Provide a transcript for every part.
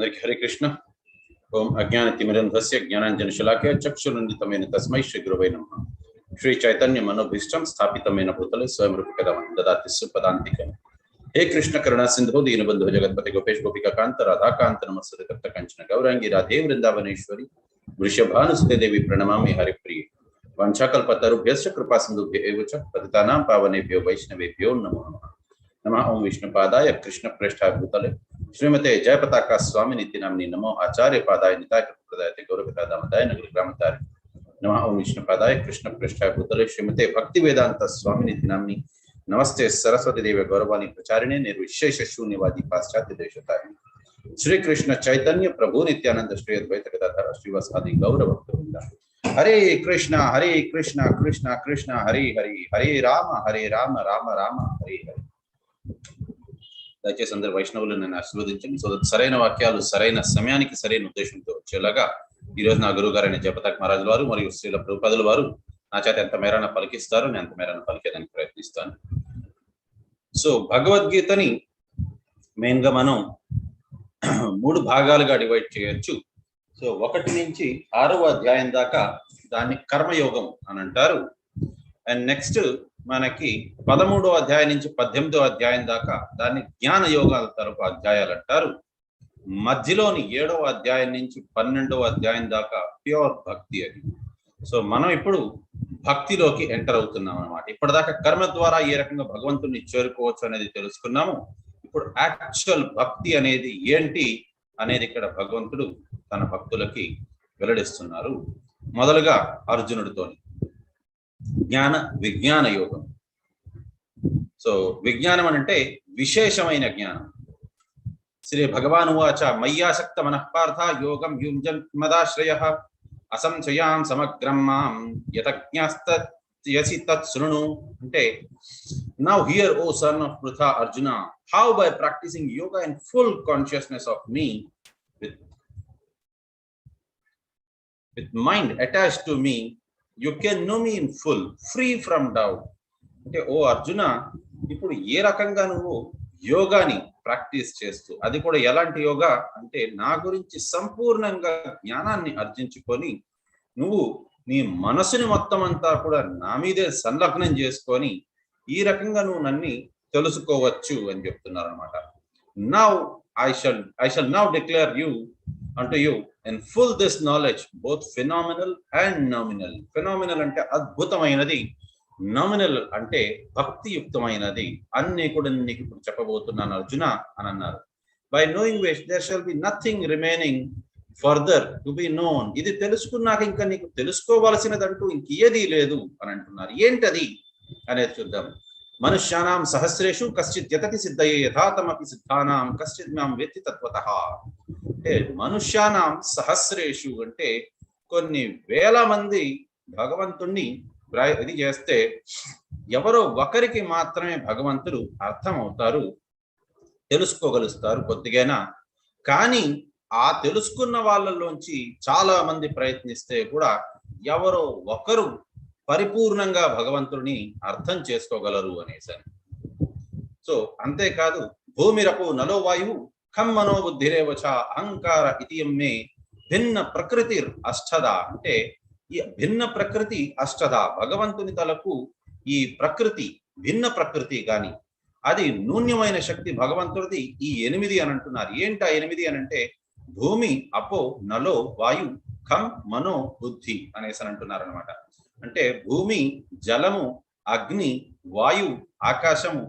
అందరికీ హరే కృష్ణ. ఓం అజ్ఞానతిమిరంధస్య జ్ఞానాంజనశలాకయ చక్షురున్మిలితమేన తస్మై శ్రీ గురవై నమః. శ్రీ చైతన్య మనోభీష్టం స్థాపితమైన భూతలే స్వయం రూపకదం దదాతి సుపదాంతికం. హే కృష్ణ కరుణా సింధు దీనబంధు జగత్పతి గోపేష్ గోపికాంత రాధాకాంత నమస్కృత కర్త కంచన గౌరాంగి రాధే వృందావనేశ్వరి వృషభానుసుతే దేవి ప్రణమామి హరిప్రియ. వాంఛాకల్పతరుభ్యశ్చ కృపా సింధుభ్య ఏవ చ పతితానాం పావనేభ్యో వైష్ణవేభ్యో నమో నమః. नमः ओं विष्णुपादाय कृष्ण प्रेष्ठाय भूतले श्रीमते जयपताका स्वामी नीति नामनी नमो आचार्य पादाय निताय प्रदाय गौरवता दामदाय नगर ग्रामतार. नमः ओं विष्णुपादाय कृष्ण प्रेष्ठाय भूतले श्रीमते भक्ति वेदांत स्वामी नीति नामनी नमस्ते सरस्वती देवी गौरवाणी प्रचारिणे निर्विशेष शून्यवादी पाश्चात्य देशताय. श्री कृष्ण चैतन्य प्रभु नित्यानंद श्री अद्वैत गदाधर श्रीवासादि गौर भक्तवृंद. हरे कृष्ण कृष्ण कृष्ण हरे हरे हरे राम राम राम हरे हरे. దయచేసి అందరు వైష్ణవులు నన్ను ఆశీర్వదించండి. సో సరైన వాక్యాలు సరైన సమయానికి సరైన ఉద్దేశంతో వచ్చేలాగా ఈ రోజు నా గురువు గారైన జపతాక్ మహారాజుల వారు మరియు శ్రీల ప్రభుపాదుల వారు నా చేత ఎంత మేరాన పలికిస్తారు, నేను అంత మేరాన పలికేదానికి ప్రయత్నిస్తాను. సో భగవద్గీతని మెయిన్ గా మనం 3 భాగాలుగా డివైడ్ చేయొచ్చు. సో 1 నుంచి 6వ అధ్యాయం దాకా దాన్ని కర్మయోగం అని అంటారు. అండ్ నెక్స్ట్ మనకి 13వ అధ్యాయం నుంచి 18వ అధ్యాయం దాకా దాన్ని జ్ఞాన యోగాల తరపు అధ్యాయాలు అంటారు. మధ్యలోని 7వ అధ్యాయం నుంచి 12వ అధ్యాయం దాకా ప్యూర్ భక్తి అది. సో మనం ఇప్పుడు భక్తిలోకి ఎంటర్ అవుతున్నాం అన్నమాట. ఇప్పటిదాకా కర్మ ద్వారా ఏ రకంగా భగవంతుడిని చేరుకోవచ్చు అనేది తెలుసుకున్నాము. ఇప్పుడు యాక్చువల్ భక్తి అనేది ఏంటి అనేది ఇక్కడ భగవంతుడు తన భక్తులకి వెల్లడిస్తున్నారు. మొదలుగా అర్జునుడితోని జ్ఞాన విజ్ఞాన యోగం. సో విజ్ఞానం అంటే విశేషమైన జ్ఞానం. శ్రీ భగవాన్ వాచ మయ్యాసక్త మనఃపార్థ యోగం యుంజన్ మదాశ్రయ అసంశయాం సమగ్రం మాం యతజ్ఞాస్తయసి తత్ శృణు. అంటే now hear O son of Pritha Arjuna, how by practicing yoga in full consciousness of me with mind attached to me, you can know me in full, free from doubt. అంటే ఓ అర్జున, ఇప్పుడు ఏ రకంగా నువ్వు యోగాని ప్రాక్టీస్ చేస్తూ, అది కూడా ఎలాంటి యోగా అంటే నా గురించి సంపూర్ణంగా జ్ఞానాన్ని అర్జించుకొని నువ్వు నీ మనసుని మొత్తం అంతా కూడా నా మీదే సంలగ్నం చేసుకొని ఈ రకంగా నువ్వు నన్ను తెలుసుకోవచ్చు అని చెప్తున్నారు అనమాట. Now I shall now declare you unto you in full this knowledge, both phenomenal and nominal. Phenomenal అంటే అద్భుతమైనది, nominal అంటే భక్తియుక్తమైనది. అన్ని కూడా నీకు ఇప్పుడు చెప్పబోతున్నాను అర్జున అని అన్నారు. By knowing which there shall be nothing remaining further to be known. ఇది తెలుసుకున్నాక ఇంకా నీకు తెలుసుకోవాల్సినదంటూ ఇంకేదీ లేదు అని అంటున్నారు. ఏంటది అనేది చూద్దాం. మనుష్యానాం సహస్రేషు కశ్చిత్ యతతి సిద్ధయే యథాతమపి సిద్ధానాం కశ్చిత్ మాం వేత్తి తత్వతః. అంటే మనుష్యానాం సహస్రేషు అంటే కొన్ని వేల మంది భగవంతుణ్ణి ఇది చేస్తే ఎవరో ఒకరికి మాత్రమే భగవంతుడు అర్థమవుతారు, తెలుసుకోగలుస్తారు కొద్దిగైనా. కానీ ఆ తెలుసుకున్న వాళ్ళలోంచి చాలా మంది ప్రయత్నిస్తే కూడా ఎవరో ఒకరు పరిపూర్ణంగా భగవంతుడిని అర్థం చేసుకోగలరు అనేసరి. సో అంతేకాదు, భూమిరపు నలో వాయువు ఖం మనోబుద్ధిరేవచ అహంకార ఇతియమ్మే భిన్న ప్రకృతి అష్టద. అంటే ఈ భిన్న ప్రకృతి అష్టద, భగవంతుని తలకు ఈ ప్రకృతి భిన్న ప్రకృతి గాని అది నూన్యమైన శక్తి భగవంతుడిది ఈ 8 అని అంటున్నారు. ఏంటి ఆ 8 అని అంటే భూమి, అపో, నలో, వాయు, ఖం, మనో, బుద్ధి అనేసి అంటున్నారు అనమాట. అంటే భూమి, జలము, అగ్ని, వాయు, ఆకాశము,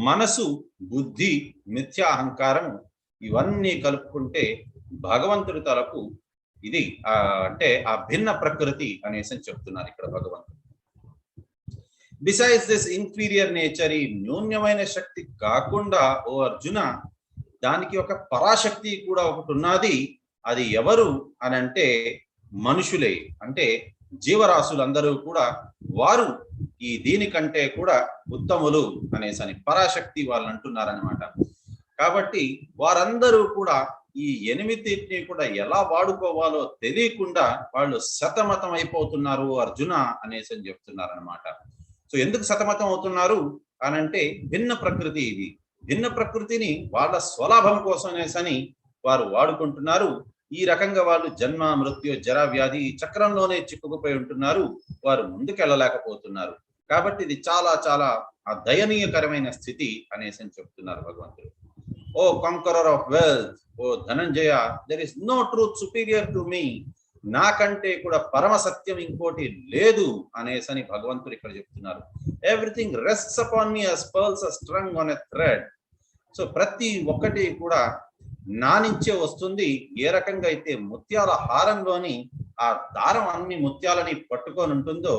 మనసు, బుద్ధి, మిథ్యా అహంకారము, ఇవన్నీ కలుపుకుంటే భగవంతుడి తలకు ఇది అంటే ఆ భిన్న ప్రకృతి అనేసి చెప్తున్నారు ఇక్కడ భగవంతుడు. బిసైడ్స్ దిస్ ఇన్ఫీరియర్ నేచర్, ఈ న్యూన్యమైన శక్తి కాకుండా ఓ అర్జున దానికి ఒక పరాశక్తి కూడా ఒకటి ఉన్నది. అది ఎవరు అని అంటే మనుషులే, అంటే జీవరాశులందరూ కూడా వారు ఈ దీనికంటే కూడా ఉత్తములు అనేసని పరాశక్తి వాళ్ళు అంటున్నారనమాట. కాబట్టి వారందరూ కూడా ఈ 8 కూడా ఎలా వాడుకోవాలో తెలియకుండా వాళ్ళు సతమతం అయిపోతున్నారు అర్జున అనేసి అని చెప్తున్నారనమాట. సో ఎందుకు సతమతం అవుతున్నారు అని అంటే భిన్న ప్రకృతి ఇది. భిన్న ప్రకృతిని వాళ్ళ స్వలాభం కోసం అనేసని వారు వాడుకుంటున్నారు. ఈ రకంగా వాళ్ళు జన్మ మృత్యు జర వ్యాధి చక్రంలోనే చిక్కుకుపోయి ఉంటున్నారు. వారు ముందుకెళ్ళలేకపోతున్నారు. కాబట్టి ఇది చాలా చాలా దయనీయకరమైన స్థితి అనేసి అని చెప్తున్నారు భగవంతుడు. O conqueror of wealth, O Dhananjaya, there is no truth superior to me. నాకంటే కూడా పరమ సత్యం ఇంకోటి లేదు అనేసని భగవంతుడు ఇక్కడ చెప్తున్నారు. Everything rests upon me as pearls are strung on a thread. So ప్రతి ఒక్కటి కూడా నా నుంచే వస్తుంది. ఏ రకంగా అయితే ముత్యాల హారంలోని ఆ దారం అన్ని ముత్యాలని పట్టుకొని ఉంటుందో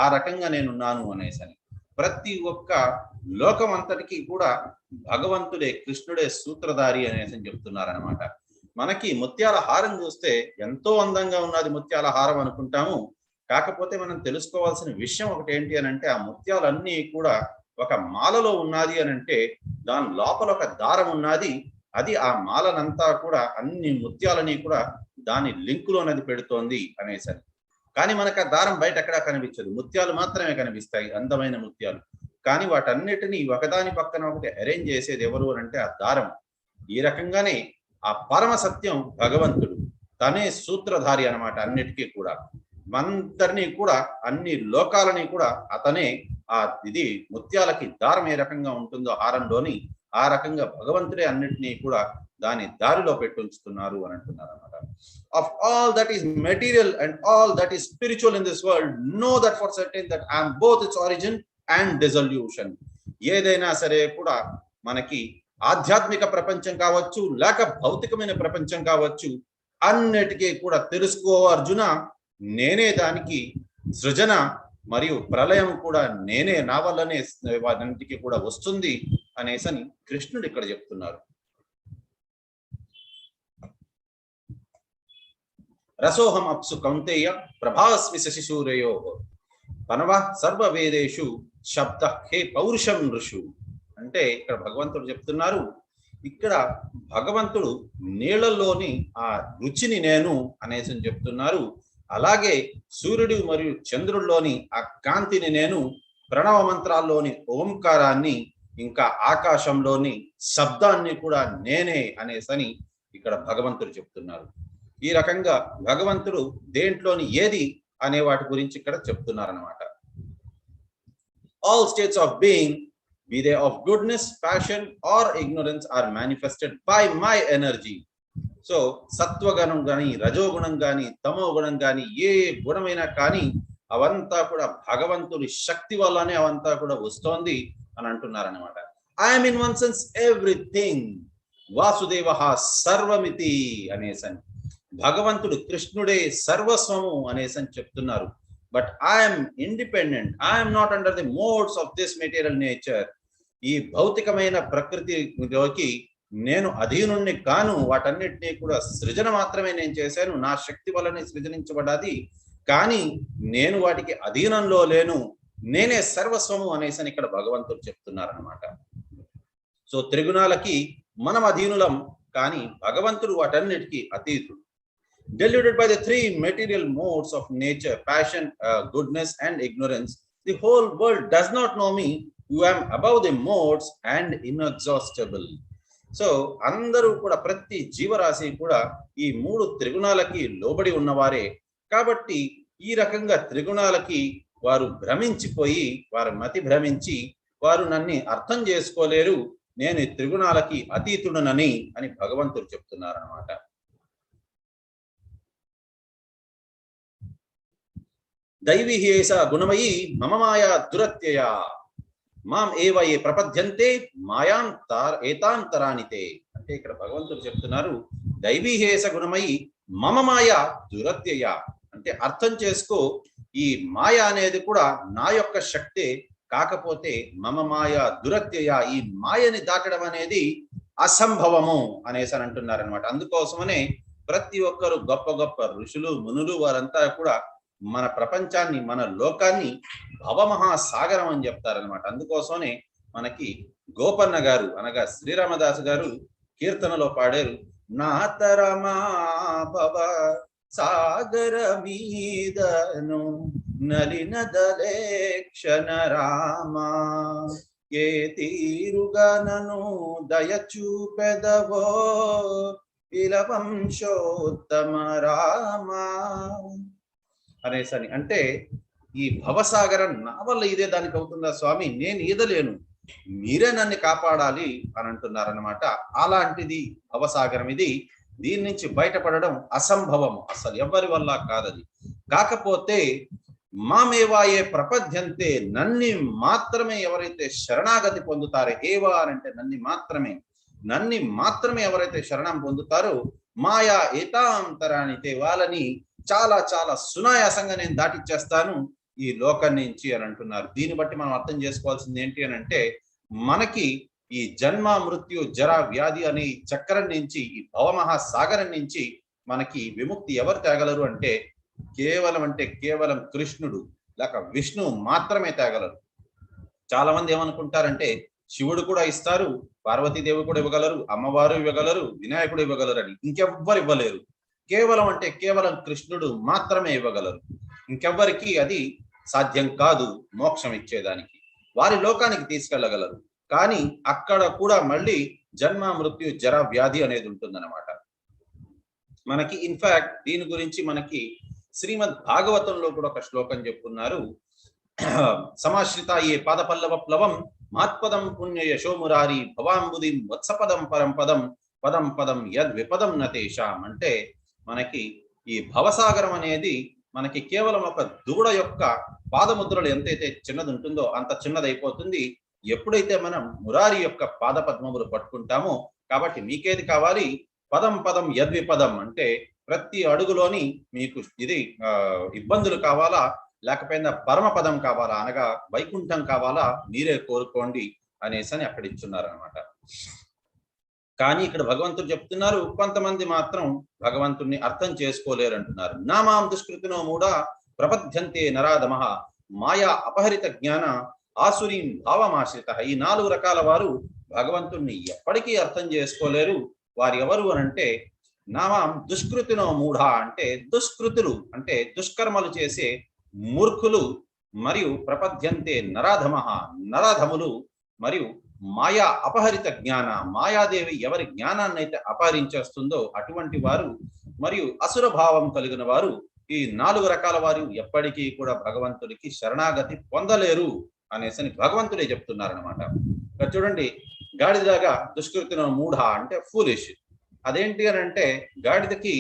ఆ రకంగా నేనున్నాను అనేసని. ప్రతి ఒక్క లోకం అంతటికి కూడా భగవంతుడే, కృష్ణుడే సూత్రధారి అనేసి చెప్తున్నారనమాట. మనకి ముత్యాల హారం చూస్తే ఎంతో అందంగా ఉన్నది ముత్యాల హారం అనుకుంటాము. కాకపోతే మనం తెలుసుకోవాల్సిన విషయం ఒకటి ఏంటి అని అంటే, ఆ ముత్యాలన్నీ కూడా ఒక మాలలో ఉన్నది అని అంటే దాని లోపల ఒక దారం ఉన్నది. అది ఆ మాలనంతా కూడా అన్ని ముత్యాలని కూడా దాని లింకులో అనేది పెడుతోంది అనేసి. కానీ మనకు ఆ దారం బయట ఎక్కడా కనిపించదు, ముత్యాలు మాత్రమే కనిపిస్తాయి, అందమైన ముత్యాలు. కానీ వాటన్నిటినీ ఒకదాని పక్కన ఒకటి అరేంజ్ చేసేది ఎవరు అంటే ఆ దారం. ఈ రకంగానే ఆ పరమ సత్యం భగవంతుడు, తనే సూత్రధారి అనమాట అన్నిటికీ కూడా. మనందరినీ కూడా, అన్ని లోకాలని కూడా అతనే ఆ ఇది ముత్యాలకి దారం ఏ రకంగా ఉంటుందో హారంలోని, ఆ రకంగా భగవంతుడే అన్నిటినీ కూడా దాని దారిలో పెట్టుంచుతున్నారు అని అంటున్నారు అనమాట. Of all that is material and all that is spiritual in this world, know that for certain that I am both its origin and dissolution. ఏదైనా సరే కూడా మనకి ఆధ్యాత్మిక ప్రపంచం కావచ్చు, లేక భౌతికమైన ప్రపంచం కావచ్చు, అన్నిటికీ కూడా తెలుసుకో అర్జున, నేనే దానికి సృజన మరియు ప్రళయం కూడా నేనే, నా వల్లనే వాటికి కూడా వస్తుంది అనేసని కృష్ణుడు ఇక్కడ చెప్తున్నారు. రసోహం అప్సు కౌంతేయ ప్రభాస్మి శశిశూరయో పనవ సర్వ వేదేషు శబ్ద హే పౌరుషం నృషు. అంటే ఇక్కడ భగవంతుడు చెప్తున్నారు, ఇక్కడ భగవంతుడు నీళ్లలోని ఆ రుచిని నేను అనేసి చెప్తున్నారు. అలాగే సూర్యుడు మరియు చంద్రుల్లోని ఆ కాంతిని నేను, ప్రణవ మంత్రాల్లోని ఓంకారాన్ని, ఇంకా ఆకాశంలోని శబ్దాన్ని కూడా నేనే అనేసని ఇక్కడ భగవంతుడు చెప్తున్నారు. ఈ రకంగా భగవంతుడు దేంట్లోని ఏది అనే వాటి గురించి ఇక్కడ చెప్తున్నారనమాట. All states of being, be they of goodness, passion or ignorance, are manifested by my energy. So సత్వగుణం కానీ, రజోగుణం కానీ, తమో గుణం కానీ, ఏ గుణమైనా కానీ అవంతా కూడా భగవంతుడి శక్తి వల్లనే అవంతా కూడా వస్తోంది అని అంటున్నారనమాట. I'm in one sense everything, వాసుదేవ సర్వమితి అనేసని. భగవంతుడు కృష్ణుడే సర్వస్వము అనేసని చెప్తున్నారు. But I'm independent, I'm not under the modes of this material nature. ఈ భౌతికమైన ప్రకృతిలోకి నేను అధీనుణ్ణి కాను, వాటన్నిటినీ కూడా సృజన మాత్రమే నేను చేశాను, నా శక్తి వల్లనే సృజనించబడ్డది, కానీ నేను వాటికి అధీనంలో లేను, నేనే సర్వస్వము అనేసి ఇక్కడ భగవంతుడు చెప్తున్నారనమాట. సో త్రిగుణాలకి మనం అధీనులం, కానీ భగవంతుడు వాటన్నిటికీ అతీతుడు. Deluded by the three material modes of nature, passion, goodness and ignorance, the whole world does not know me, who am above the modes and inexhaustible. So అందరూ కూడా, ప్రతి జీవరాశి కూడా ఈ మూడు త్రిగుణాలకి లోబడి ఉన్నవారే. కాబట్టి ఈ రకంగా త్రిగుణాలకి వారు భ్రమించిపోయి, వారు మతి భ్రమించి వారు నన్ను అర్థం చేసుకోలేరు, నేను ఈ త్రిగుణాలకి అతీతుడనని అని భగవంతుడు చెప్తున్నారన్నమాట. దైవీ హేష గుణమయీ మమ మాయా దురత్యయ మాం ఏవ ఏ ప్రపద్యంతే మాయాంతరానితే. అంటే ఇక్కడ భగవంతుడు చెప్తున్నారు, దైవీ హేష గుణమయి మమ మాయా దురత్యయ. అంటే అర్థం చేసుకో, ఈ మాయ అనేది కూడా నా యొక్క శక్తే, కాకపోతే మమ మాయా దురత్యయ, ఈ మాయని దాటడం అనేది అసంభవము అనేసి అని అంటున్నారనమాట. అందుకోసమనే ప్రతి ఒక్కరు గొప్ప గొప్ప ఋషులు, మునులు వారంతా కూడా మన ప్రపంచాన్ని, మన లోకాన్ని భవమహాసాగరం అని చెప్తారనమాట. అందుకోసమే మనకి గోపన్న గారు అనగా శ్రీరామదాసు గారు కీర్తనలో పాడారు, నా తరమా భవ సాగర మీదను నలినదలే క్షణ రామా, ఏ తీరుగా నను దయ చూపెదవో విలవంశోత్తమ రామ అనేసని. అంటే ఈ భవసాగరం నా వల్ల ఇదే దానికి అవుతుందా స్వామి, నేను ఈదలేను, మీరే నన్ను కాపాడాలి అని అంటున్నారనమాట. అలాంటిది భవసాగరం ఇది. దీని నుంచి బయటపడడం అసంభవం, అసలు ఎవరి వల్ల కాదది. కాకపోతే మామేవాయే ప్రపద్యంతే, నన్ని మాత్రమే ఎవరైతే శరణాగతి పొందుతారో, ఏవా అంటే నన్ని మాత్రమే ఎవరైతే శరణం పొందుతారో, మాయా ఏతాంతరానితే, వాళ్ళని చాలా చాలా సునాయాసంగా నేను దాటిచ్చేస్తాను ఈ లోకం నుంచి అని అంటున్నారు. దీన్ని బట్టి మనం అర్థం చేసుకోవాల్సింది ఏంటి అని అంటే, మనకి ఈ జన్మ మృత్యు జర వ్యాధి అనే చక్రం నుంచి, ఈ భవమహాసాగరం నుంచి మనకి విముక్తి ఎవరు తేగలరు అంటే కేవలం కృష్ణుడు లేక విష్ణువు మాత్రమే తేగలరు. చాలా మంది ఏమనుకుంటారంటే శివుడు కూడా ఇస్తారు, పార్వతీదేవి కూడా ఇవ్వగలరు, అమ్మవారు ఇవ్వగలరు, వినాయకుడు ఇవ్వగలరు అని. ఇంకెవ్వరు ఇవ్వలేరు. కేవలం కృష్ణుడు మాత్రమే ఇవ్వగలరు. ఇంకెవ్వరికి అది సాధ్యం కాదు మోక్షం ఇచ్చేదానికి. వారి లోకానికి తీసుకెళ్ళగలరు, కానీ అక్కడ కూడా మళ్ళీ జన్మ మృత్యు జర వ్యాధి అనేది ఉంటుందన్నమాట. మనకి ఇన్ఫాక్ట్ దీని గురించి మనకి శ్రీమద్ భాగవతంలో కూడా ఒక శ్లోకం చెప్పుకున్నారు. సమాశ్రిత ఏ పాదపల్లవ ప్లవం మహత్పదం పుణ్య యశోమురారి భవాంబుదిం వత్సపదం పరం పదం పదం యద్ విపదం నతేషాం. అంటే మనకి ఈ భవసాగరం అనేది మనకి కేవలం ఒక దూడ యొక్క పాదముద్రలు ఎంతైతే చిన్నది ఉంటుందో అంత చిన్నదైపోతుంది ఎప్పుడైతే మనం మురారి యొక్క పాద పద్మములు పట్టుకుంటామో. కాబట్టి మీకేది కావాలి? పదం యద్విపదం అంటే ప్రతి అడుగులోని మీకు ఇది ఇబ్బందులు కావాలా, లేకపోయినా పరమపదం కావాలా, అనగా వైకుంఠం కావాలా, మీరే కోరుకోండి అనేసి అక్కడ ఇచ్చున్నారు అనమాట. కానీ ఇక్కడ భగవంతుడు చెప్తున్నారు, కొంతమంది మాత్రం భగవంతుడిని అర్థం చేసుకోలేరు అంటున్నారు. నామాం దుష్కృతినో మూఢ ప్రపద్యంతే నరాధమః మాయా అపహరిత జ్ఞాన ఆసురీం భావమాశ్రిత. ఈ 4 రకాల వారు భగవంతుణ్ణి ఎప్పటికీ అర్థం చేసుకోలేరు. వారు ఎవరు అనంటే నామాం దుష్కృతినో మూఢ అంటే దుష్కృతులు, అంటే దుష్కర్మలు చేసే మూర్ఖులు, మరియు ప్రపద్యంతే నరాధమః నరాధములు, మరియు మాయా అపహరిత జ్ఞాన మాయాదేవి ఎవరి జ్ఞానాన్ని అయితే అపహరించేస్తుందో అటువంటి వారు, మరియు అసుర భావం కలిగిన వారు, ఈ 4 రకాల వారు ఎప్పటికీ కూడా భగవంతుడికి శరణాగతి పొందలేరు అనేసి భగవంతుడే చెప్తున్నారనమాట. ఇక్కడ చూడండి, గాడిదగా దుష్కృతిన మూఢ అంటే ఫూలిష్. అదేంటి అని అంటే గాడిదకి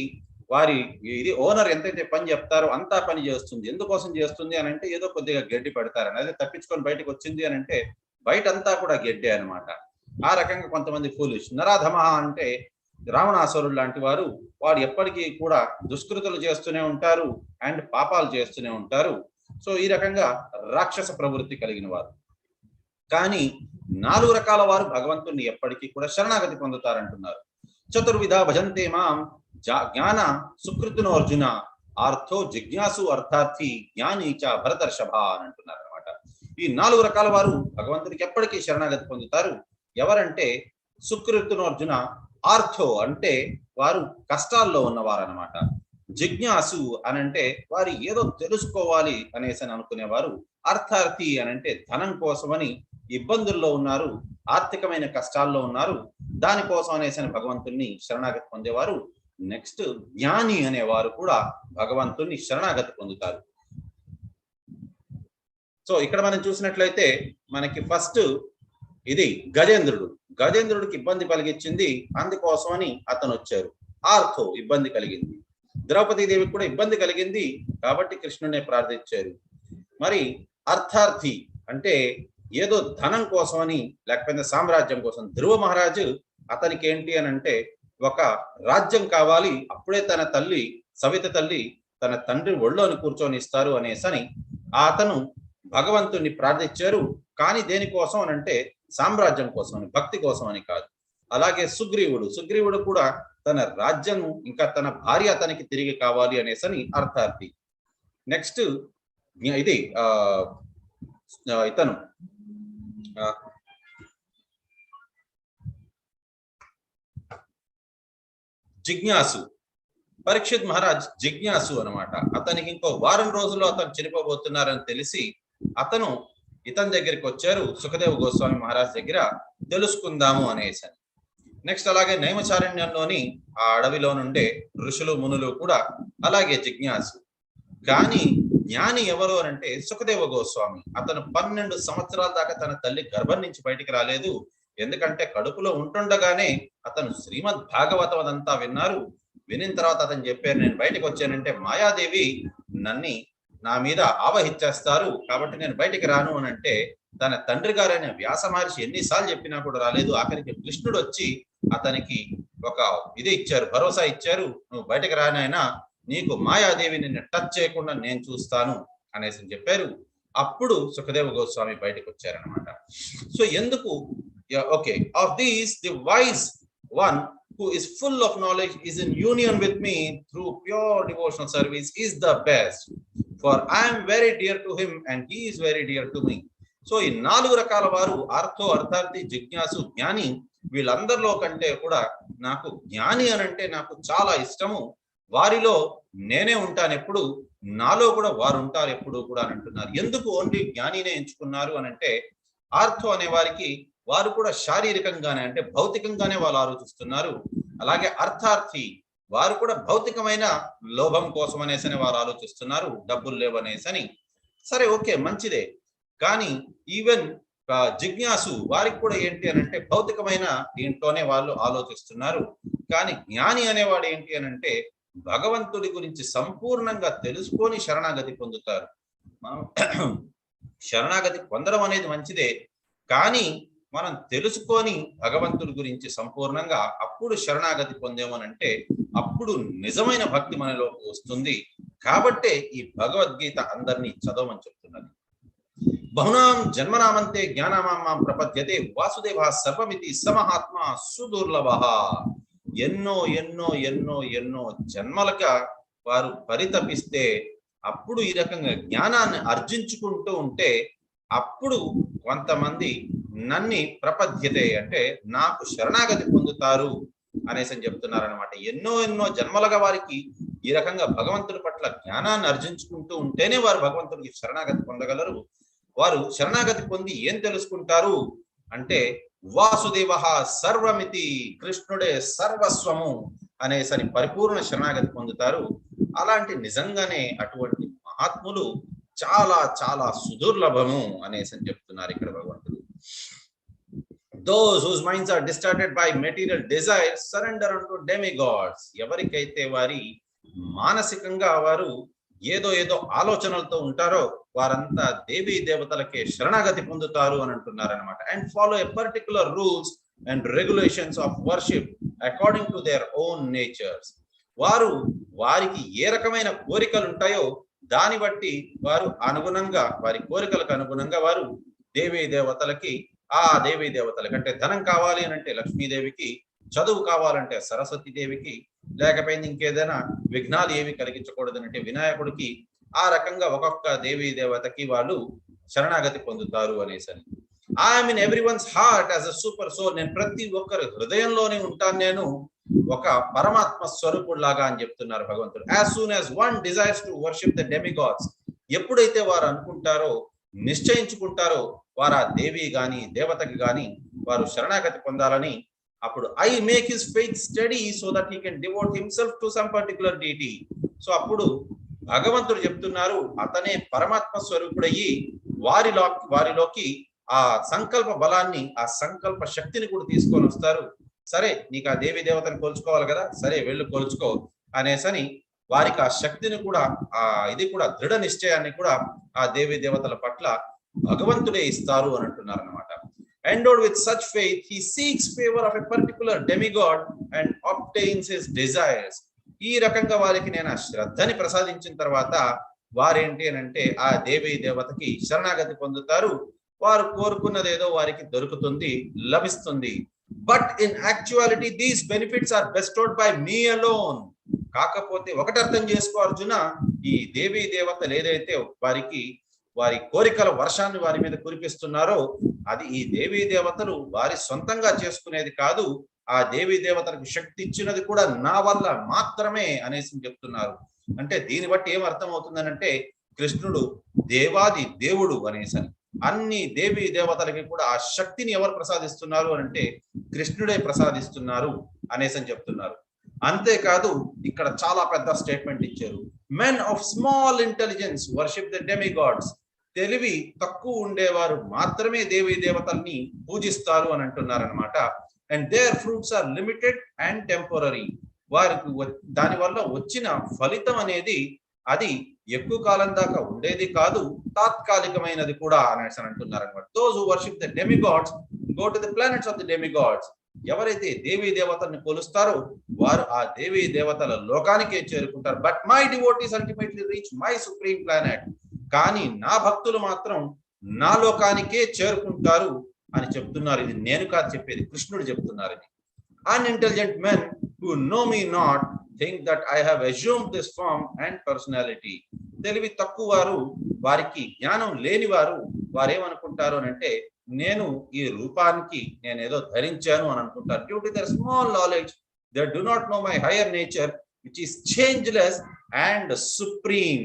వారి ఇది ఓనర్ ఎంతైతే పని చెప్తారో అంతా పని చేస్తుంది. ఎందుకోసం చేస్తుంది అని అంటే ఏదో కొద్దిగా గడ్డి పెడతారని, అదే తప్పించుకొని బయటకు వచ్చింది అని అంటే బయట అంతా కూడా గడ్డే అనమాట. ఆ రకంగా కొంతమంది ఫూలిష్. నరాధమ అంటే రావణాసురుడు లాంటి వారు, వారు ఎప్పటికీ కూడా దుష్కృతులు చేస్తూనే ఉంటారు అండ్ పాపాలు చేస్తూనే ఉంటారు. సో ఈ రకంగా రాక్షస ప్రవృత్తి కలిగిన వారు. కానీ 4 రకాల వారు భగవంతుణ్ణి ఎప్పటికీ కూడా శరణాగతి పొందుతారంటున్నారు. చతుర్విధ భజంతే మాం జ్ఞాన సుకృతినో అర్జున ఆర్థో జిజ్ఞాసు అర్థార్థి జ్ఞానీచ భరతర్షభ అని అంటున్నారు అనమాట. ఈ 4 రకాల వారు భగవంతుడికి ఎప్పటికీ శరణాగతి పొందుతారు. ఎవరంటే సుకృతినో అర్జున, ఆర్థో అంటే వారు కష్టాల్లో ఉన్నవారు అనమాట. జిజ్ఞాసు అనంటే వారు ఏదో తెలుసుకోవాలి అనేసి అనుకునేవారు. అర్థార్థి అనంటే ధనం కోసమని ఇబ్బందుల్లో ఉన్నారు, ఆర్థికమైన కష్టాల్లో ఉన్నారు, దానికోసం అనేసి భగవంతుణ్ణి శరణాగతి పొందేవారు. నెక్స్ట్ జ్ఞాని అనేవారు కూడా భగవంతుణ్ణి శరణాగతి పొందుతారు. సో ఇక్కడ మనం చూసినట్లయితే మనకి ఫస్ట్ ఇది గజేంద్రుడికి ఇబ్బంది కలిగించింది, అందుకోసమని అతను వచ్చారు. ఆర్థో ఇబ్బంది కలిగింది, ద్రౌపదీదేవికి కూడా ఇబ్బంది కలిగింది కాబట్టి కృష్ణునే ప్రార్థించారు. మరి అర్థార్థి అంటే ఏదో ధనం కోసమని లేకపోతే సామ్రాజ్యం కోసం. ధ్రువ మహారాజు అతనికి ఏంటి అని అంటే ఒక రాజ్యం కావాలి, అప్పుడే తన తల్లి సవిత తల్లి తన తండ్రి ఒళ్ళోని కూర్చొని ఇస్తారు అనేసని అతను భగవంతుణ్ణి ప్రార్థించారు. కానీ దేనికోసం అని అంటే సామ్రాజ్యం కోసం అని, భక్తి కోసం అని కాదు. అలాగే సుగ్రీవుడు కూడా తన రాజ్యం ఇంకా తన భార్య అతనికి తిరిగి కావాలి అనేసని అర్థార్థి. నెక్స్ట్ ఇది ఇతను జిజ్ఞాసు, పరీక్షిత్ మహారాజ్ జిజ్ఞాసు అనమాట. అతనికి ఇంకో వారం రోజుల్లో అతను చనిపోబోతున్నారని తెలిసి అతను ఇతని దగ్గరికి వచ్చారు, సుఖదేవ్ గోస్వామి మహారాజ్ దగ్గర తెలుసుకుందాము అనేసి. నెక్స్ట్ అలాగే నైమచారణ్యంలోని ఆ అడవిలో నుండే ఋషులు మునులు కూడా అలాగే జిజ్ఞాసు. కానీ జ్ఞాని ఎవరు అంటే సుఖదేవ గోస్వామి. అతను 12 సంవత్సరాల దాకా తన తల్లి గర్భం నుంచి బయటికి రాలేదు. ఎందుకంటే కడుపులో ఉంటుండగానే అతను శ్రీమద్ భాగవతం అదంతా విన్నారు. వినిన తర్వాత అతను చెప్పారు, నేను బయటకు వచ్చానంటే మాయాదేవి నన్ను నా మీద ఆవహించేస్తారు, కాబట్టి నేను బయటికి రాను అని అంటే తన తండ్రి గారైన వ్యాస మహర్షి ఎన్నిసార్లు చెప్పినా కూడా రాలేదు. ఆఖరికి కృష్ణుడు వచ్చి అతనికి ఒక ఇది ఇచ్చారు, భరోసా ఇచ్చారు, నువ్వు బయటకు రానైనా నీకు మాయాదేవి నిన్ను టచ్ చేయకుండా నేను చూస్తాను అనేసి చెప్పారు. అప్పుడు సుఖదేవ గోస్వామి బయటకు వచ్చారనమాట. సో ఎందుకు okay, of these the wise one who is full of knowledge is in union with me through pure devotional service is the best, for I am very dear to him and he is very dear to me. So ఈ 4 రకాల వారు అర్థో అర్థార్థి జిజ్ఞాసు జ్ఞాని వీళ్ళందరిలో కంటే కూడా నాకు జ్ఞాని అనంటే నాకు చాలా ఇష్టము. వారిలో నేనే ఉంటాను ఎప్పుడు, నాలో కూడా వారు ఉంటారు ఎప్పుడు కూడా అని అంటున్నారు. ఎందుకు ఓన్లీ జ్ఞానినే ఎంచుకున్నారు అని అంటే ఆర్థో అనే వారికి వారు కూడా శారీరకంగానే అంటే భౌతికంగానే వాళ్ళు ఆలోచిస్తున్నారు. అలాగే అర్థార్థి వారు కూడా భౌతికమైన లోభం కోసం అనేసని వారు ఆలోచిస్తున్నారు, డబ్బులు లేవనేసని. సరే ఓకే మంచిదే, కానీ ఈవెన్ జిజ్ఞాసు వారికి కూడా ఏంటి అని అంటే భౌతికమైన దీంట్లోనే వాళ్ళు ఆలోచిస్తున్నారు. కానీ జ్ఞాని అనేవాడు ఏంటి అని అంటే భగవంతుడి గురించి సంపూర్ణంగా తెలుసుకొని శరణాగతి పొందుతారు. మనం శరణాగతి పొందడం అనేది మంచిదే, కానీ మనం తెలుసుకొని భగవంతుడి గురించి సంపూర్ణంగా అప్పుడు శరణాగతి పొందేమనంటే అప్పుడు నిజమైన భక్తి మనలోకి వస్తుంది. కాబట్టే ఈ భగవద్గీత అందరినీ చదవమని చెప్తున్నది. బహునాం జన్మనామంతే జ్ఞానామాం ప్రపద్యతే వాసుదేవ సర్వమితి సమహాత్మ సుదుర్లభ. ఎన్నో ఎన్నో ఎన్నో ఎన్నో జన్మలుగా వారు పరితపిస్తే అప్పుడు ఈ రకంగా జ్ఞానాన్ని అర్జించుకుంటూ ఉంటే అప్పుడు కొంతమంది నన్ని ప్రపద్యతే అంటే నాకు శరణాగతి పొందుతారు అనేసి చెప్తున్నారనమాట. ఎన్నో ఎన్నో జన్మలుగా వారికి ఈ రకంగా భగవంతుడి పట్ల జ్ఞానాన్ని అర్జించుకుంటూ ఉంటేనే వారు భగవంతుడికి శరణాగతి పొందగలరు. వారు శరణాగతి పొంది ఏం తెలుసుకుంటారు అంటే వాసుదేవ సర్వమితి, కృష్ణుడే సర్వస్వము అనేసరి పరిపూర్ణ శరణాగతి పొందుతారు. అలాంటి నిజంగానే అటువంటి మహాత్ములు చాలా చాలా సుదుర్లభము అనేసి చెప్తున్నారు ఇక్కడ భగవంతుడు. Those whose minds are distorted by material desires surrender unto demigods. ఎవరికైతే వారి మానసికంగా వారు ఏదో ఏదో ఆలోచనలతో ఉంటారో వారంతా దేవీ దేవతలకే శరణాగతి పొందుతారు అని అంటున్నారనమాట. And follow a particular rules and regulations of worship according to their own natures. వారు వారికి ఏ రకమైన కోరికలు ఉంటాయో దాన్ని బట్టి వారు అనుగుణంగా వారి కోరికలకు అనుగుణంగా వారు దేవీ దేవతలకి ఆ దేవీ దేవతలకి అంటే ధనం కావాలి అని అంటే లక్ష్మీదేవికి, చదువు కావాలంటే సరస్వతి దేవికి, లేకపోయింది ఇంకేదైనా విఘ్నాలు ఏవి కలిగించకూడదనంటే వినాయకుడికి, ఆ రకంగా ఒక్కొక్క దేవీ దేవతకి వాళ్ళు శరణాగతి పొందుతారు అనేసని. I'm in everyone's heart as a super soul. నేను ప్రతి ఒక్కరి హృదయంలోనే ఉంటాను, నేను ఒక పరమాత్మ స్వరూపుడు లాగా అని చెప్తున్నారు భగవంతుడు. As soon as one desires to worship the demigods, ఎప్పుడైతే వారు అనుకుంటారో నిశ్చయించుకుంటారో వారు ఆ దేవి గాని దేవతకి గాని వారు శరణాగతి పొందాలని, అప్పుడు I make his faith steady so that he can devote himself to some particular deity. So అప్పుడు భగవంతుడు చెప్తున్నారు అతనే పరమాత్మ స్వరూపుడయ్యి వారిలోకి ఆ సంకల్ప బలాన్ని, ఆ సంకల్ప శక్తిని కూడా తీసుకొని వస్తారు. సరే నీకు ఆ దేవి దేవతను కొలుచుకోవాలి కదా, సరే వెళ్ళు కొలుచుకో అనేసని వారికి ఆ శక్తిని కూడా ఆ ఇది కూడా దృఢ నిశ్చయాన్ని కూడా ఆ దేవి దేవతల పట్ల భగవంతుడే ఇస్తారు అని అంటున్నారు అనమాట. Endowed with such faith, he seeks favor of a particular demigod and obtains his desires. ఈ రకంగా వారికి నేను ఆ శ్రద్ధని ప్రసాదించిన తర్వాత వారేంటి అని అంటే ఆ దేవీ దేవతకి శరణాగతి పొందుతారు. వారు కోరుకున్నదేదో వారికి దొరుకుతుంది, లభిస్తుంది. But in actuality these benefits are bestowed by me alone. కాకపోతే ఒకటి అర్థం చేసుకో అర్జున, ఈ దేవీ దేవతలు ఏదైతే వారి కోరికల వర్షాన్ని వారి మీద కురిపిస్తున్నారో అది ఈ దేవీ దేవతలు వారి సొంతంగా చేసుకునేది కాదు. ఆ దేవీ దేవతలకు శక్తి ఇచ్చినది కూడా నా వల్ల మాత్రమే అనేసి చెప్తున్నారు. అంటే దీన్ని బట్టి ఏం అర్థం అవుతుందనంటే కృష్ణుడు దేవాది దేవుడు అనేసని. అన్ని దేవీ దేవతలకి కూడా ఆ శక్తిని ఎవరు ప్రసాదిస్తున్నారు అంటే కృష్ణుడే ప్రసాదిస్తున్నారు అనేసి అని చెప్తున్నారు. అంతేకాదు ఇక్కడ చాలా పెద్ద స్టేట్మెంట్ ఇచ్చారు. Men of small intelligence worship the demigods. తెలివి తక్కువ ఉండేవారు మాత్రమే దేవీ దేవతల్ని పూజిస్తారు అని అంటున్నారు అనమాట. And their fruits are limited and temporary. వారికి దాని వల్ల వచ్చిన ఫలితం అనేది అది ఎక్కువ కాలం దాకా ఉండేది కాదు, తాత్కాలికమైనది కూడా అనేసి అంటున్నారు అనమాట. Those who worship the demigods go to the planets of the demigods. ఎవరైతే దేవీ దేవతల్ని కొలుస్తారో వారు ఆ దేవీ దేవతల లోకానికే చేరుకుంటారు. But my devotees ultimately reach my supreme planet. కానీ నా భక్తులు మాత్రం నా లోకానికే చేరుకుంటారు అని చెప్తున్నారు. ఇది నేను కాదు చెప్పేది, కృష్ణుడు చెప్తున్నారు. ఇది unintelligent men who know me not think that I have assumed this form and personality. తెలివి తక్కువ వారు, వారికి జ్ఞానం లేని వారు వారేమనుకుంటారు అని అంటే నేను ఈ రూపానికి నేను ఏదో ధరించాను అని అనుకుంటారు. Due to their small knowledge they do not know my higher nature which is changeless and supreme.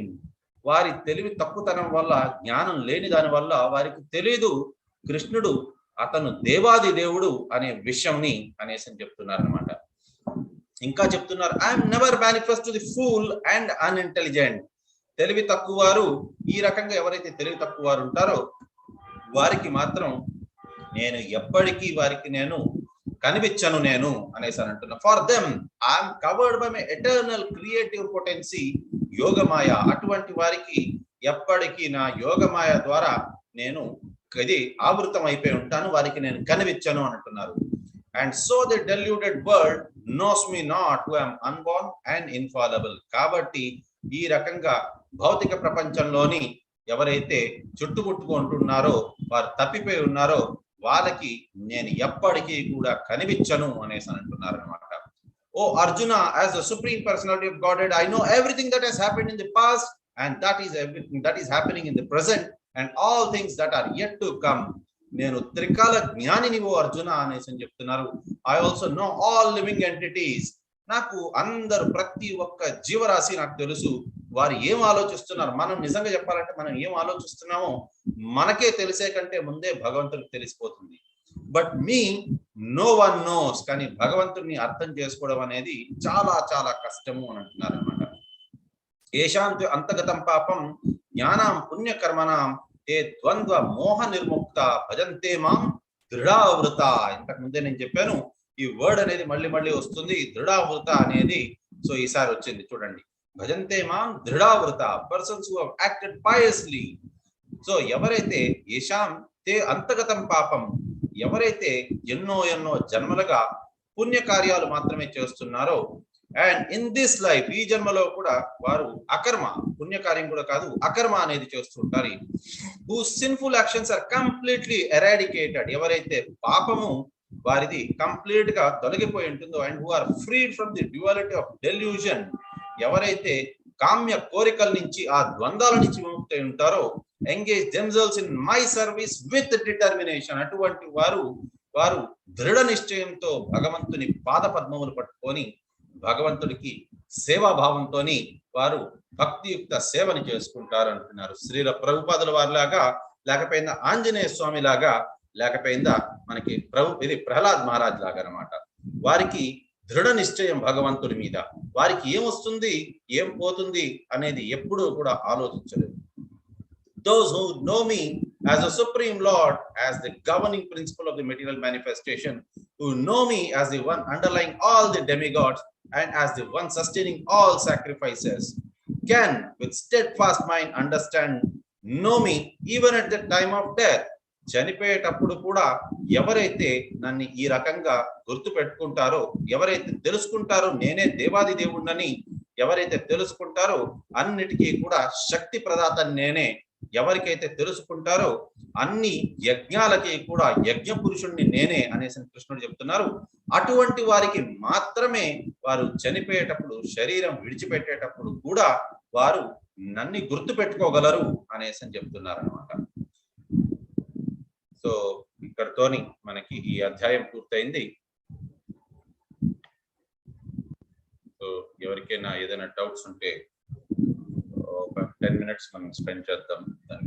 వారి తెలివి తక్కువతనం వల్ల, జ్ఞానం లేని దాని వల్ల వారికి తెలియదు కృష్ణుడు అతను దేవాది దేవుడు అనే విషయంని అనేసి చెప్తున్నారు అనమాట. ఇంకా చెప్తున్నారు, I'm never manifest to the pool and unintelligent. తెలివి తక్కువ వారు, ఈ రకంగా ఎవరైతే తెలివి తక్కువ వారు ఉంటారో వారికి మాత్రం నేను ఎప్పటికీ వారికి నేను కనిపించను నేను అనేసి అంటున్నా. For them I'm covered by my eternal creative potency Yogamaya. అటువంటి వారికి ఎప్పటికీ నా యోగమాయ ద్వారా నేను ఇది ఆవృతం అయిపోయి ఉంటాను, వారికి నేను కనిపించను అని అంటున్నారు. And so the deluded world knows me not who am unborn and infallible. కాబట్టి ఈ రకంగా భౌతిక ప్రపంచంలోని ఎవరైతే చుట్టుముట్టుకుంటున్నారో వారు తప్పిపోయి ఉన్నారో వాళ్ళకి నేను ఎప్పటికీ కూడా కనిపించను అనేసి అంటున్నారు అనమాట. ఓ Arjuna, as the supreme personality of Godhead, I know everything that has happened in the past and that is everything that is happening in the present and all things that are yet to come. నేను త్రికాల జ్ఞానిని ఓ అర్జున అనేసి చెప్తున్నారు. I also know all living entities. నాకు అందరు ప్రతి ఒక్క జీవరాశి నాకు తెలుసు. వారు ఏం ఆలోచిస్తున్నారు, మనం నిజంగా చెప్పాలంటే మనం ఏం ఆలోచిస్తున్నామో మనకే తెలిసే కంటే ముందే భగవంతుడికి తెలిసిపోతుంది. But me no one knows. కానీ భగవంతుడిని అర్థం చేసుకోవడం అనేది చాలా చాలా కష్టము అని అంటున్నారు అనమాట. ఏషాంతి అంతగతం పాపం జ్ఞానం పుణ్యకర్మణం ఏ ద్వంద్వ మోహ నిర్ముక్త భజంతే మాం దృఢావృత. ఇంతకు ముందే నేను చెప్పాను, ఈ వర్డ్ అనేది మళ్ళీ మళ్ళీ వస్తుంది, దృఢావృత అనేది. సో ఈసారి వచ్చింది చూడండి, భజంతే మాం దృఢావృత, persons who have acted piously. So ఎవరైతే ఏషాం తే అంతగతం పాపం, ఎవరైతే ఎన్నో ఎన్నో జన్మలుగా పుణ్యకార్యాలు మాత్రమే చేస్తున్నారో, అండ్ ఇన్ దిస్ లైఫ్ ఈ జన్మలో కూడా వారు అకర్మ, పుణ్యకార్యం కూడా కాదు అకర్మ అనేది చేస్తుంటారు. Who sinful actions are completely eradicated. ఎవరైతే పాపము వారిది కంప్లీట్ గా తొలగిపోయి ఉంటుందో, and who are freed from the duality of delusion. ఎవరైతే కామ్య కోరికల నుంచి, ఆ ద్వంద్వాల నుంచి విముక్తి ఉంటారో, engage themselves in my service with determination. అటువంటి వారు దృఢ నిశ్చయంతో భగవంతుని పాద పద్మములు పట్టుకొని భగవంతుడికి సేవాభావంతో వారు భక్తియుక్త సేవని చేసుకుంటారు అంటున్నారు. శ్రీల ప్రభుపాదుల వారిలాగా, లేకపోయిందా ఆంజనేయ స్వామి లాగా, లేకపోయిందా మనకి ఇది ప్రహ్లాద్ మహారాజ్ లాగా అనమాట. వారికి దృఢ నిశ్చయం భగవంతుడి మీద. వారికి ఏమొస్తుంది ఏం పోతుంది అనేది ఎప్పుడూ కూడా ఆలోచించలేదు. Those who know me as the Supreme Lord, as the governing principle of the material manifestation, who know me as the one underlying all the demigods and as the one sustaining all sacrifices, can with steadfast mind understand, know me even at the time of death. చనిపోయేటప్పుడు కూడా ఎవరైతే నన్ను ఈ రకంగా గుర్తు పెట్టుకుంటారో, ఎవరైతే తెలుసుకుంటారో నేనే దేవాది దేవుణ్ణని ఎవరైతే తెలుసుకుంటారో, అన్నిటికీ కూడా శక్తి ప్రదాత నేనే ఎవరికైతే తెలుసుకుంటారో అన్ని యజ్ఞాలకి కూడా యజ్ఞ పురుషుణ్ణి నేనే అనేసి కృష్ణుడు చెప్తున్నారు. అటువంటి వారికి మాత్రమే వారు చనిపోయేటప్పుడు, శరీరం విడిచిపెట్టేటప్పుడు కూడా వారు నన్ను గుర్తు పెట్టుకోగలరు అనేసి చెప్తున్నారు అనమాట. సో ఇక్కడతోని మనకి ఈ అధ్యాయం పూర్తయింది. సో ఎవరికైనా ఏదైనా డౌట్స్ ఉంటే ఒక 10 minutes మనం స్పెండ్ చేద్దాం.